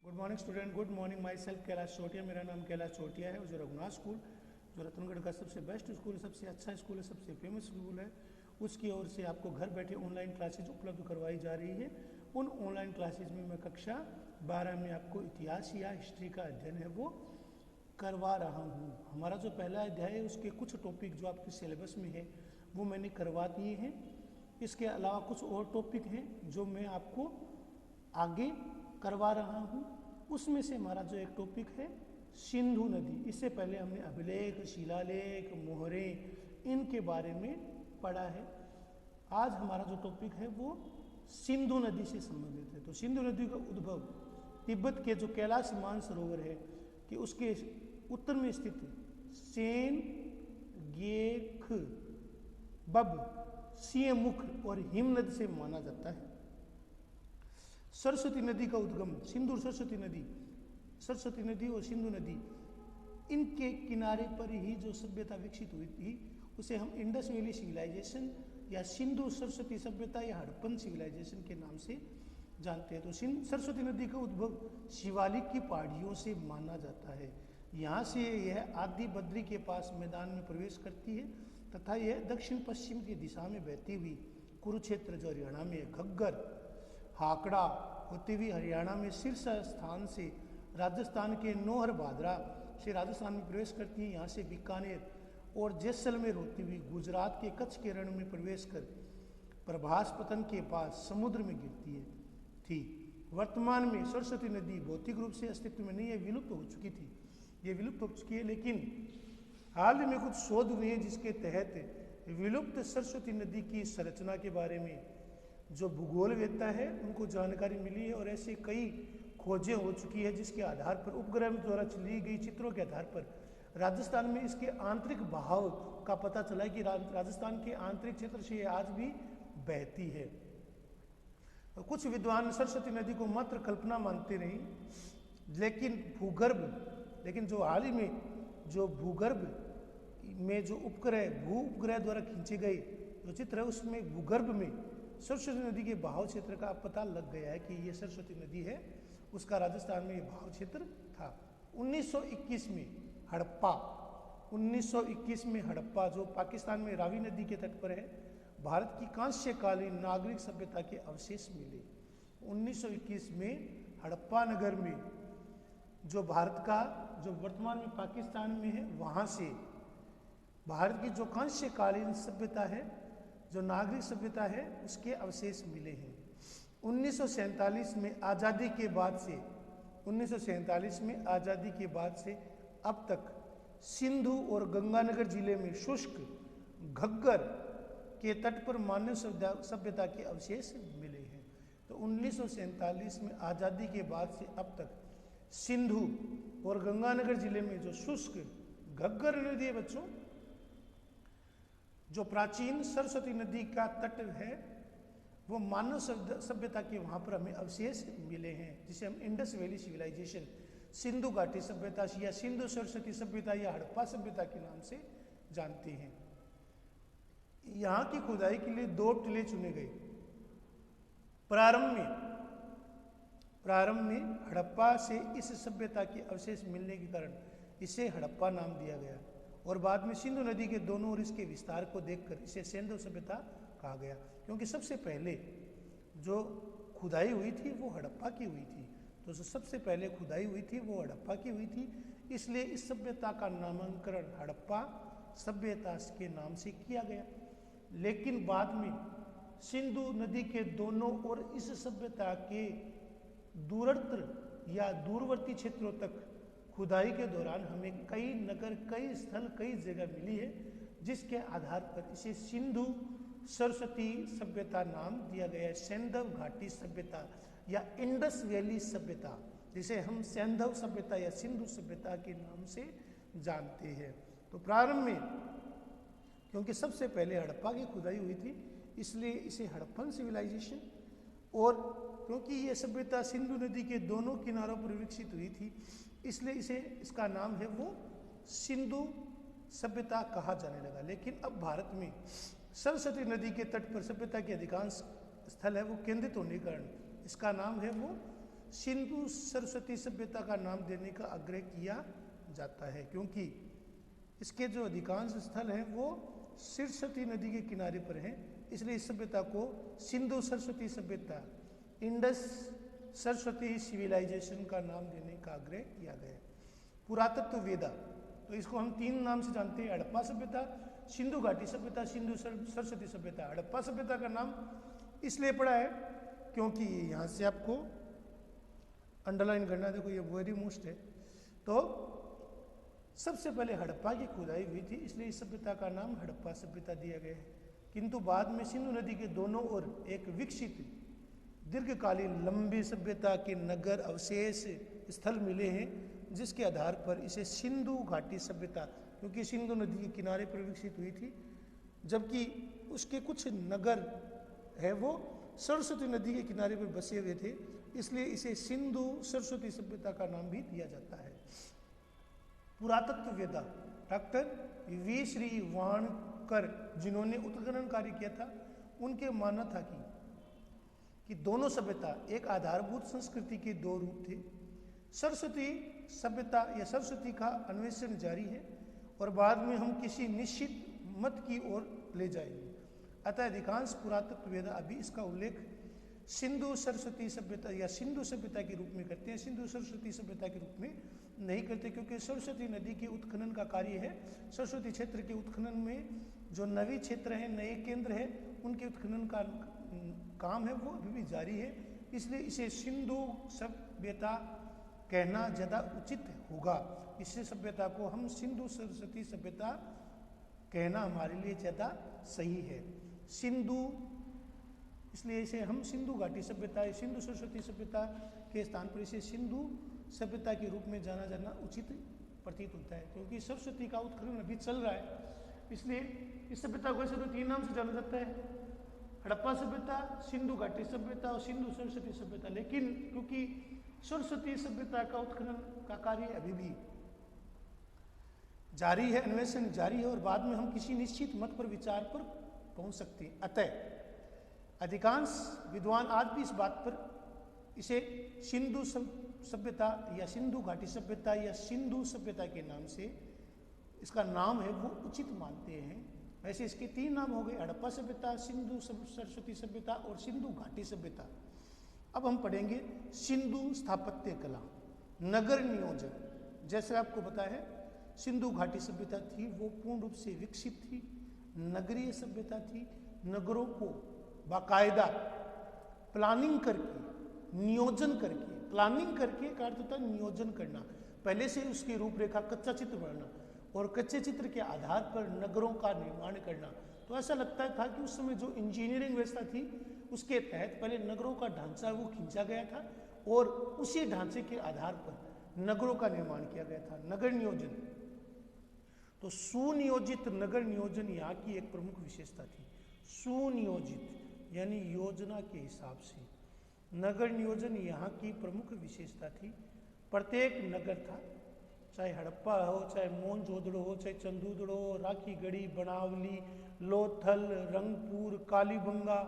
Good morning student, good morning. Myself Kailash Chotiya, मेरा नाम कैलाश चोटिया है। और जो रघुनाथ स्कूल जो रतनगढ़ का सबसे बेस्ट स्कूल है, सबसे अच्छा स्कूल है, सबसे फेमस स्कूल है, उसकी ओर से आपको घर बैठे ऑनलाइन क्लासेज उपलब्ध करवाई जा रही है। उन ऑनलाइन क्लासेज में मैं कक्षा 12 में आपको इतिहास या हिस्ट्री का अध्ययन है वो करवा रहा हूँ। हमारा जो पहला अध्याय है उसके कुछ टॉपिक जो आपके सिलेबस में है वो मैंने करवा दिए हैं। इसके अलावा कुछ और टॉपिक हैं जो मैं आपको आगे करवा रहा हूँ। उसमें से हमारा जो एक टॉपिक है सिंधु नदी, इससे पहले हमने अभिलेख, शिलालेख, मोहरें इनके बारे में पढ़ा है। आज हमारा जो टॉपिक है वो सिंधु नदी से संबंधित है। तो सिंधु नदी का उद्भव तिब्बत के जो कैलाश मानसरोवर है कि उसके उत्तर में स्थित सेन गेख बब सियमुख और हिमनद से माना जाता है। सरस्वती नदी का उद्गम सिंधु सरस्वती नदी और सिंधु नदी इनके किनारे पर ही जो सभ्यता विकसित हुई थी उसे हम इंडस वैली सिविलाइजेशन या सिंधु सरस्वती सभ्यता या हड़प्पन सिविलाइजेशन के नाम से जानते हैं। तो सरस्वती नदी का उद्भव शिवालिक की पहाड़ियों से माना जाता है। यहाँ से यह आदि बद्री के पास मैदान में प्रवेश करती है तथा यह दक्षिण पश्चिम की दिशा में बहती हुई कुरुक्षेत्र जो हरियाणा में है, घग्गर हाकड़ा होती हुई हरियाणा में शीर्ष स्थान से राजस्थान के नौहर भादरा से राजस्थान में प्रवेश करती है। यहाँ से बीकानेर और जैसलमेर होती हुई गुजरात के कच्छ के रण में प्रवेश कर प्रभास पतन के पास समुद्र में गिरती है थी। वर्तमान में सरस्वती नदी भौतिक रूप से अस्तित्व में नहीं है, विलुप्त हो चुकी थी, ये विलुप्त हो चुकी है। लेकिन हाल में कुछ शोध हुए हैं जिसके तहत विलुप्त सरस्वती नदी की संरचना के बारे में जो भूगोलवेत्ता है उनको जानकारी मिली है और ऐसे कई खोजें हो चुकी है जिसके आधार पर उपग्रह द्वारा ली गई चित्रों के आधार पर राजस्थान में इसके आंतरिक बहाव का पता चला है कि राजस्थान के आंतरिक क्षेत्र से आज भी बहती है। तो कुछ विद्वान सरस्वती नदी को मात्र कल्पना मानते रहे, लेकिन जो हाल ही में जो भूगर्भ में जो भू उपग्रह द्वारा खींचे गए जो चित्र है उसमें भूगर्भ में सरस्वती नदी के बहाव क्षेत्र का पता लग गया है कि ये सरस्वती नदी है, उसका राजस्थान में ये बहाव क्षेत्र था। 1921 में हड़प्पा जो पाकिस्तान में रावी नदी के तट पर है, भारत की कांस्यकालीन नागरिक सभ्यता के अवशेष मिले। 1921 में हड़प्पा नगर में जो भारत का जो वर्तमान में पाकिस्तान में है वहाँ से भारत की जो कांस्यकालीन सभ्यता है, जो नागरिक सभ्यता है, उसके अवशेष मिले हैं। 1947 में आज़ादी के बाद से अब तक सिंधु और गंगानगर जिले में शुष्क घग्गर के तट पर मानव सभ्यता के अवशेष मिले हैं। तो 1947 में आज़ादी के बाद से अब तक सिंधु और गंगानगर जिले में जो शुष्क घग्गर नदी है बच्चों, जो प्राचीन सरस्वती नदी का तट है, वो मानव सभ्यता के वहाँ पर हमें अवशेष मिले हैं जिसे हम इंडस वैली सिविलाइजेशन, सिंधु घाटी सभ्यता या सिंधु सरस्वती सभ्यता या हड़प्पा सभ्यता के नाम से जानते हैं। यहाँ की खुदाई के लिए 2 टीले चुने गए। प्रारंभ में हड़प्पा से इस सभ्यता के अवशेष मिलने के कारण इसे हड़प्पा नाम दिया गया और बाद में सिंधु नदी के दोनों ओर इसके विस्तार को देखकर इसे सिंधु सभ्यता कहा गया, क्योंकि सबसे पहले जो खुदाई हुई थी वो हड़प्पा की हुई थी। तो जो सबसे पहले खुदाई हुई थी वो हड़प्पा की हुई थी, इसलिए इस सभ्यता का नामकरण हड़प्पा सभ्यता के नाम से किया गया। लेकिन बाद में सिंधु नदी के दोनों ओर इस सभ्यता के दूरत्र या दूरवर्ती क्षेत्रों तक खुदाई के दौरान हमें कई नगर, कई स्थल, कई जगह मिली है, जिसके आधार पर इसे सिंधु सरस्वती सभ्यता नाम दिया गया है। सैंधव घाटी सभ्यता या इंडस वैली सभ्यता, जिसे हम सैंधव सभ्यता या सिंधु सभ्यता के नाम से जानते हैं। तो प्रारंभ में क्योंकि सबसे पहले हड़प्पा की खुदाई हुई थी इसलिए इसे हड़प्पन सिविलाइजेशन, और क्योंकि ये सभ्यता सिंधु नदी के दोनों किनारों पर विकसित हुई थी इसलिए इसका नाम है वो सिंधु सभ्यता कहा जाने लगा। लेकिन अब भारत में सरस्वती नदी के तट पर सभ्यता के अधिकांश स्थल है वो केंद्रित होने के कारण इसका नाम है वो सिंधु सरस्वती सभ्यता का नाम देने का आग्रह किया जाता है, क्योंकि इसके जो अधिकांश स्थल हैं वो सरस्वती नदी के किनारे पर हैं। इसलिए इस सभ्यता को सिंधु सरस्वती सभ्यता, इंडस सरस्वती सिविलाइजेशन का नाम देने का आग्रह किया गया है। पुरातत्व वेदा, तो इसको हम 3 नाम से जानते हैं, हड़प्पा सभ्यता, सिंधु घाटी सभ्यता, सिंधु सरस्वती सभ्यता। हड़प्पा सभ्यता का नाम इसलिए पड़ा है क्योंकि यहाँ से आपको अंडरलाइन करना, देखो ये वेरी मोस्ट है। तो सबसे पहले हड़प्पा की खुदाई हुई थी, इसलिए इस सभ्यता का नाम हड़प्पा सभ्यता दिया गया है। किंतु बाद में सिंधु नदी के दोनों ओर एक विकसित दीर्घकालीन लंबी सभ्यता के नगर अवशेष स्थल मिले हैं, जिसके आधार पर इसे सिंधु घाटी सभ्यता, क्योंकि सिंधु नदी के किनारे पर विकसित हुई थी, जबकि उसके कुछ नगर है वो सरस्वती नदी के किनारे पर बसे हुए थे, इसलिए इसे सिंधु सरस्वती सभ्यता का नाम भी दिया जाता है। पुरातत्व वेदा डॉक्टर वी श्री वाणकर, जिन्होंने उत्खनन कार्य किया था, उनके मानना था कि दोनों सभ्यता एक आधारभूत संस्कृति के 2 रूप थे। सरस्वती सभ्यता या सरस्वती का अन्वेषण जारी है और बाद में हम किसी निश्चित मत की ओर ले जाएंगे। अतः अधिकांश पुरातत्व वेदा अभी इसका उल्लेख सिंधु सरस्वती सभ्यता या सिंधु सभ्यता के रूप में करते हैं, सिंधु सरस्वती सभ्यता के रूप में नहीं करते, क्योंकि सरस्वती नदी के उत्खनन का कार्य है। सरस्वती क्षेत्र के उत्खनन में जो नवी क्षेत्र हैं, नए केंद्र हैं, उनके उत्खनन का काम है वो अभी भी जारी है, इसलिए इसे सिंधु सभ्यता कहना ज़्यादा उचित होगा। इस सभ्यता को हम सिंधु सरस्वती सभ्यता कहना हमारे लिए ज़्यादा सही है। सिंधु, इसलिए इसे हम सिंधु घाटी सभ्यता, सिंधु सरस्वती सभ्यता के स्थान पर इसे सिंधु सभ्यता के रूप में जाना उचित प्रतीत होता है, क्योंकि सरस्वती का उत्खनन अभी चल रहा है। इसलिए इस सभ्यता को ऐसे तो 3 नाम से जाना जाता है, हड़प्पा सभ्यता, सिंधु घाटी सभ्यता और सिंधु सरस्वती सभ्यता। लेकिन क्योंकि सरस्वती सभ्यता का उत्खनन का कार्य अभी भी जारी है, अन्वेषण जारी है, और बाद में हम किसी निश्चित मत पर विचार पर पहुंच सकते हैं। अतः अधिकांश विद्वान आज भी इस बात पर इसे सिंधु सभ्यता या सिंधु घाटी सभ्यता या सिंधु सभ्यता के नाम से इसका नाम है वो उचित मानते हैं। वैसे इसके 3 नाम हो गए, हड़प्पा सभ्यता, सिंधु सरस्वती सभ्यता और सिंधु घाटी सभ्यता। अब हम पढ़ेंगे सिंधु स्थापत्य कला, नगर नियोजन। जैसे आपको पता है सिंधु घाटी सभ्यता थी वो पूर्ण रूप से विकसित थी, नगरीय सभ्यता थी। नगरों को बाकायदा प्लानिंग करके, नियोजन करके, प्लानिंग करके का अर्थ होता है नियोजन करना, पहले से उसकी रूपरेखा, कच्चा चित्र बनाना और कच्चे चित्र के आधार पर नगरों का निर्माण करना। तो ऐसा लगता था कि उस समय जो इंजीनियरिंग व्यवस्था थी उसके तहत पहले नगरों का ढांचा वो खींचा गया था और उसी ढांचे के आधार पर नगरों का निर्माण किया गया था। नगर नियोजन, तो सुनियोजित नगर नियोजन यहाँ की एक प्रमुख विशेषता थी। सुनियोजित यानी योजना के हिसाब से नगर नियोजन यहाँ की प्रमुख विशेषता थी। प्रत्येक नगर था, चाहे हड़प्पा हो, चाहे मोहनजोदड़ो हो, चाहे चंदूदड़ो हो, राखीगढ़ी, बनावली, लोथल, रंगपुर, कालीबंगा,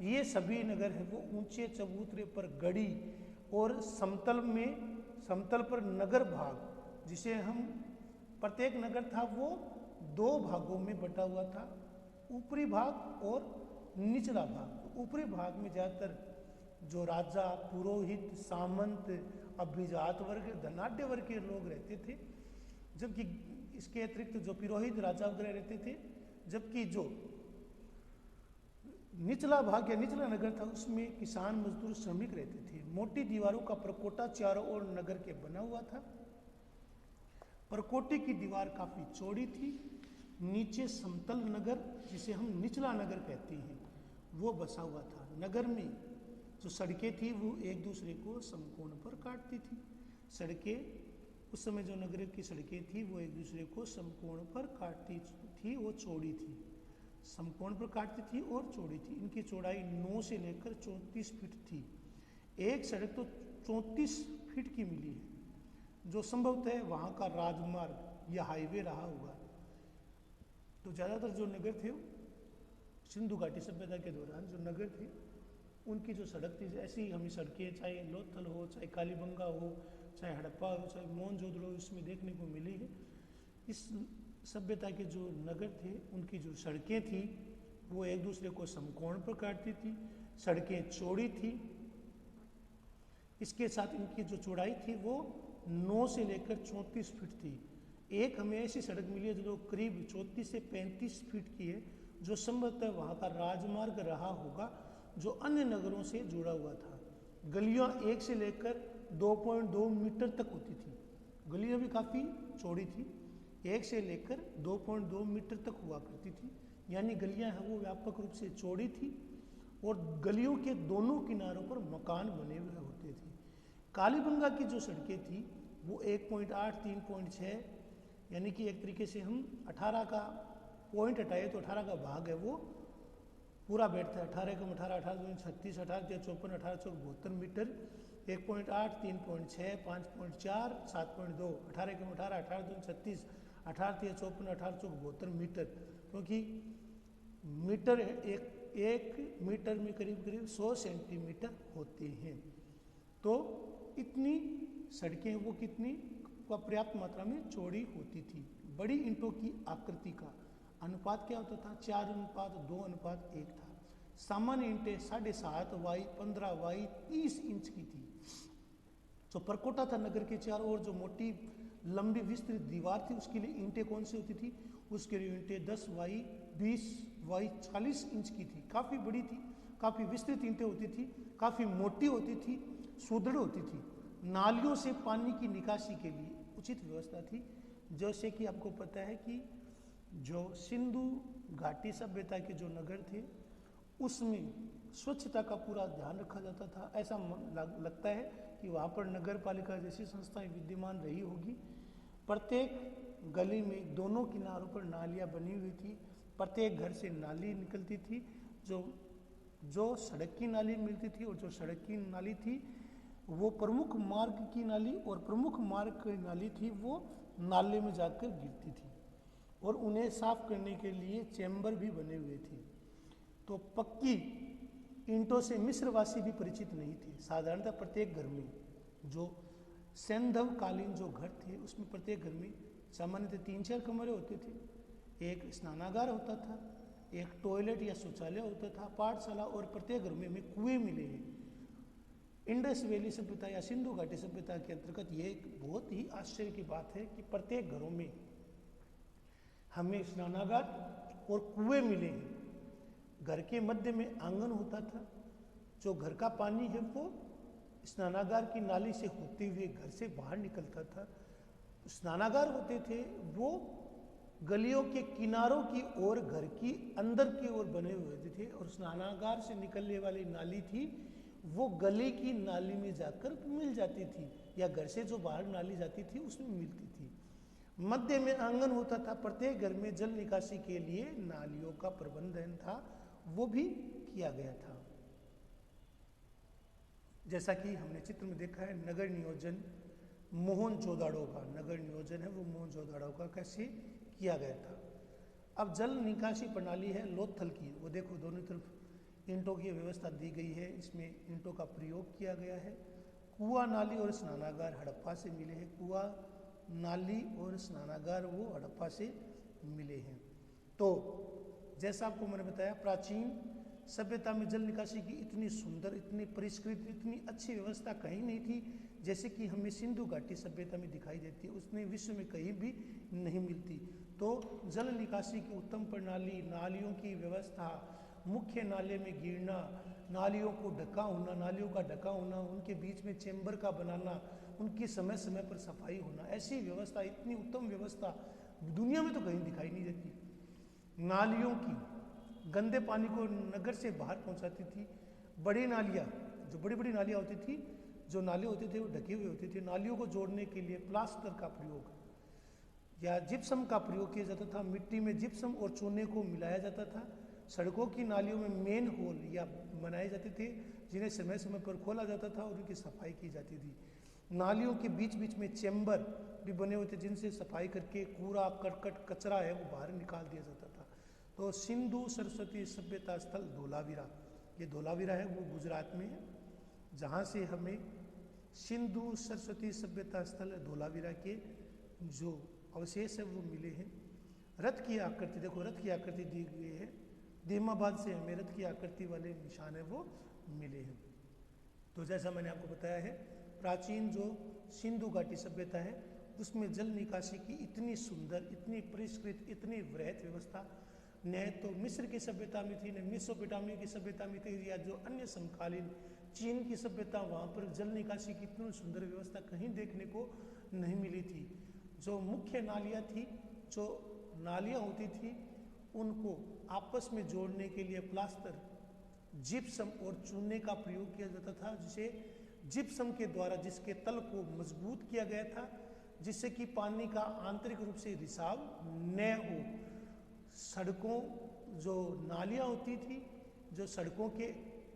ये सभी नगर हैं वो ऊंचे चबूतरे पर गड़ी और समतल पर नगर भाग, जिसे हम प्रत्येक नगर था वो 2 भागों में बटा हुआ था, ऊपरी भाग और निचला भाग। तो ऊपरी भाग में ज़्यादातर जो राजा, पुरोहित, सामंत, अभिजात वर्ग, धनाढ्य वर्ग के लोग रहते थे, जबकि इसके अतिरिक्त जो पुरोहित, राजा वगैरह रहते थे, जबकि जो निचला भाग या निचला नगर था उसमें किसान, मजदूर, श्रमिक रहते थे। मोटी दीवारों का परकोटा चारों ओर नगर के बना हुआ था। परकोटे की दीवार काफी चौड़ी थी। नीचे समतल नगर, जिसे हम निचला नगर कहते हैं, वो बसा हुआ था। नगर में जो सड़कें थी वो एक दूसरे को समकोण पर काटती थी। सड़कें उस समय जो नगर की सड़कें थी वो एक दूसरे को समकोण पर काटती थी, वो चौड़ी थी, समकोण पर काटती थी और चौड़ी थी। इनकी चौड़ाई 9 से लेकर 34 फीट थी। एक सड़क तो 34 फीट की मिली है, जो संभवतः वहाँ का राजमार्ग या हाईवे रहा होगा। तो ज़्यादातर जो नगर थे सिंधु घाटी सभ्यता के दौरान जो नगर थे उनकी जो सड़क थी, ऐसी हमें सड़कें चाहे लोथल हो, चाहे कालीबंगा हो, चाहे हड़प्पा हो, चाहे मोहनजोदड़ो, इसमें देखने को मिली है। इस सभ्यता के जो नगर थे उनकी जो सड़कें थी वो एक दूसरे को समकोण पर काटती थी, सड़कें चौड़ी थी। इसके साथ इनकी जो चौड़ाई थी वो 9 से लेकर 34 फीट थी। एक हमें ऐसी सड़क मिली है जो करीब 34 से 35 फीट की है, जो संभवतः वहाँ का राजमार्ग रहा होगा, जो अन्य नगरों से जुड़ा हुआ था। गलियाँ 1 से लेकर 2.2 मीटर तक होती थी। गलियाँ भी काफ़ी चौड़ी थी, 1 से लेकर 2.2 मीटर तक हुआ करती थी। यानी गलियाँ हैं वो व्यापक रूप से चौड़ी थी और गलियों के दोनों किनारों पर मकान बने हुए होते थे। कालीबंगा की जो सड़कें थी वो 1.8, 3.6, यानी कि एक तरीके से हम 18 का पॉइंट हटाए तो 18 का भाग है वो पूरा बैठता है। 18 कम 18, 18 36, 18 54, 18 72 मीटर, 1.8, 3.6, 5.4, 7.2, 18 कम 18, 18 36, 18 54, 18 72 मीटर, क्योंकि मीटर एक मीटर में करीब करीब 100 सेंटीमीटर होते हैं। तो इतनी सड़कें वो कितनी पर्याप्त मात्रा में चौड़ी होती थी। बड़ी ईंटों की आकृति का अनुपात क्या होता था? 4:2:1 था। सामान्य ईंटें 7.5 वाई 15 वाई 30 इंच की थी। जो परकोटा था नगर के चारों ओर, जो मोटी लंबी विस्तृत दीवार थी, उसके लिए ईंटें कौन सी होती थी? उसके लिए ईंटें 10 वाई 20 वाई 40 इंच की थी। काफ़ी बड़ी थी, काफ़ी विस्तृत ईंटें होती थी, काफ़ी मोटी होती थी, सुदृढ़ होती थी। नालियों से पानी की निकासी के लिए उचित व्यवस्था थी। जैसे कि आपको पता है कि जो सिंधु घाटी सभ्यता के जो नगर थे उसमें स्वच्छता का पूरा ध्यान रखा जाता था। ऐसा लगता है कि वहाँ पर नगर पालिका जैसी संस्थाएं विद्यमान रही होगी। प्रत्येक गली में दोनों किनारों पर नालियाँ बनी हुई थी। प्रत्येक घर से नाली निकलती थी। जो सड़क की नाली मिलती थी और जो सड़क की नाली थी वो प्रमुख मार्ग की नाली और प्रमुख मार्ग की नाली थी वो नाले में जाकर गिरती थी और उन्हें साफ करने के लिए चैम्बर भी बने हुए थे। तो पक्की ईंटों से मिस्रवासी भी परिचित नहीं थे। साधारणतः प्रत्येक घर में जो सैंधव कालीन जो घर थे उसमें प्रत्येक घर में सामान्यतः 3-4 कमरे होते थे। एक स्नानागार होता था, एक टॉयलेट या शौचालय होता था, पाठशाला, और प्रत्येक घर में हमें कुएं मिले हैं। इंडस वैली सभ्यता या सिंधु घाटी सभ्यता के अंतर्गत ये एक बहुत ही आश्चर्य की बात है कि प्रत्येक घरों में हमें स्नानागार और कुएं मिले हैं। घर के मध्य में आंगन होता था। जो घर का पानी है वो स्नानागार की नाली से होते हुए घर से बाहर निकलता था। स्नानागार होते थे वो गलियों के किनारों की ओर, घर की अंदर की ओर बने हुए होते थे, और स्नानागार से निकलने वाली नाली थी वो गली की नाली में जाकर मिल जाती थी, या घर से जो बाहर नाली जाती थी उसमें मिलती थी। मध्य में आंगन होता था। प्रत्येक घर में जल निकासी के लिए नालियों का प्रबंधन था, वो भी किया गया था। जैसा कि हमने चित्र में देखा है, नगर नियोजन मोहनजोदाड़ो का नगर नियोजन है वो मोहनजोदाड़ो का कैसे किया गया था। अब जल निकासी प्रणाली है लोथल की, वो देखो दोनों तरफ ईंटों की व्यवस्था दी गई है, इसमें ईंटों का प्रयोग किया गया है। कुआं, नाली और स्नानागार हड़प्पा से मिले हैं। कुआं, नाली और स्नानागार वो हड़प्पा से मिले हैं। तो जैसा आपको मैंने बताया, प्राचीन सभ्यता में जल निकासी की इतनी सुंदर, इतनी परिष्कृत, इतनी अच्छी व्यवस्था कहीं नहीं थी जैसे कि हमें सिंधु घाटी सभ्यता में दिखाई देती है। उसने विश्व में कहीं भी नहीं मिलती। तो जल निकासी की उत्तम प्रणाली, नालियों की व्यवस्था, मुख्य नाले में गिरना, नालियों को ढका होना, नालियों का ढका होना, उनके बीच में चैम्बर का बनाना, उनकी समय समय पर सफाई होना, ऐसी व्यवस्था, इतनी उत्तम व्यवस्था दुनिया में तो कहीं दिखाई नहीं देती। नालियों की गंदे पानी को नगर से बाहर पहुंचाती थी। बड़ी नालियाँ, जो बड़ी बड़ी नालियाँ होती थी, जो नाले होते थे वो ढके हुए होते थे। नालियों को जोड़ने के लिए प्लास्टर का प्रयोग या जिप्सम का प्रयोग किया जाता था। मिट्टी में जिप्सम और चूने को मिलाया जाता था। सड़कों की नालियों में मेन होल या बनाए जाते थे जिन्हें समय समय पर खोला जाता था और उनकी सफाई की जाती थी। नालियों के बीच बीच में चैम्बर भी बने हुए थे जिनसे सफाई करके कूड़ा, करकट, कचरा है वो बाहर निकाल दिया जाता था। तो सिंधु सरस्वती सभ्यता स्थल धोलावीरा, ये धोलावीरा है वो गुजरात में है, जहाँ से हमें सिंधु सरस्वती सभ्यता स्थल धोलावीरा के जो अवशेष है वो मिले हैं। रथ की आकृति, देखो रथ की आकृति दी गई है, देमाबाद से हमें रथ की आकृति वाले निशान है वो मिले हैं। तो जैसा मैंने आपको बताया है, प्राचीन जो सिंधु घाटी सभ्यता है उसमें जल निकासी की इतनी सुंदर, इतनी परिष्कृत, इतनी वृहत व्यवस्था न तो मिस्र की सभ्यता में थी, न मेसोपोटामिया की सभ्यता में थी, या जो अन्य समकालीन चीन की सभ्यता, वहाँ पर जल निकासी की इतनी सुंदर व्यवस्था कहीं देखने को नहीं मिली थी। जो मुख्य नालियाँ थी, जो नालियाँ होती थी, उनको आपस में जोड़ने के लिए प्लास्टर, जिप्सम और चूने का प्रयोग किया जाता था, जिसे जिप्सम के द्वारा जिसके तल को मजबूत किया गया था, जिससे कि पानी का आंतरिक रूप से रिसाव न हो। सड़कों, जो नालियाँ होती थी, जो सड़कों के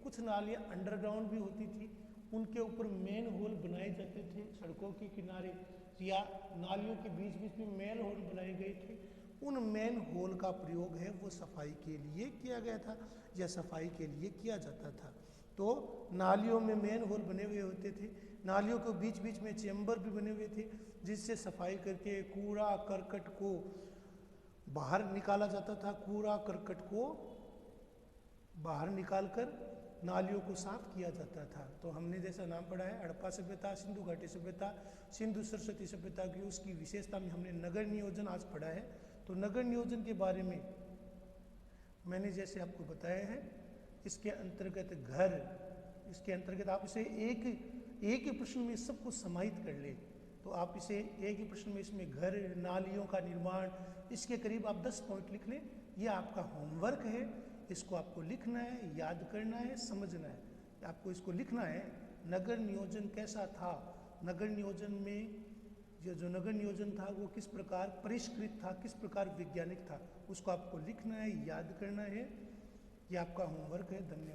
कुछ नालियाँ अंडरग्राउंड भी होती थी, उनके ऊपर मेन होल बनाए जाते थे। सड़कों के किनारे या नालियों के बीच बीच में मेन होल बनाए गए थे। उन मेन होल का प्रयोग है वो सफाई के लिए किया गया था या सफाई के लिए किया जाता था। तो नालियों में मेन होल बने हुए होते थे, नालियों के बीच बीच में चेंबर भी बने हुए थे, जिससे सफाई करके कूड़ा करकट को बाहर निकाला जाता था। कूड़ा करकट को बाहर निकालकर नालियों को साफ किया जाता था। तो हमने जैसा नाम पढ़ा है हड़प्पा सभ्यता, सिंधु घाटी सभ्यता, सिंधु सरस्वती सभ्यता की उसकी विशेषता में हमने नगर नियोजन आज पढ़ा है। तो नगर नियोजन के बारे में मैंने जैसे आपको बताया है, इसके अंतर्गत घर, इसके अंतर्गत आप इसे एक ही प्रश्न में सब कुछ समाहित कर ले, तो आप इसे एक ही प्रश्न में इसमें घर, नालियों का निर्माण, इसके करीब आप 10 पॉइंट लिख लें। ये आपका होमवर्क है, इसको आपको लिखना है, याद करना है, समझना है। आपको इसको लिखना है, नगर नियोजन कैसा था, नगर नियोजन में जो नगर नियोजन था वो किस प्रकार परिष्कृत था, किस प्रकार वैज्ञानिक था, उसको आपको लिखना है, याद करना है। ये आपका होमवर्क है। धन्यवाद।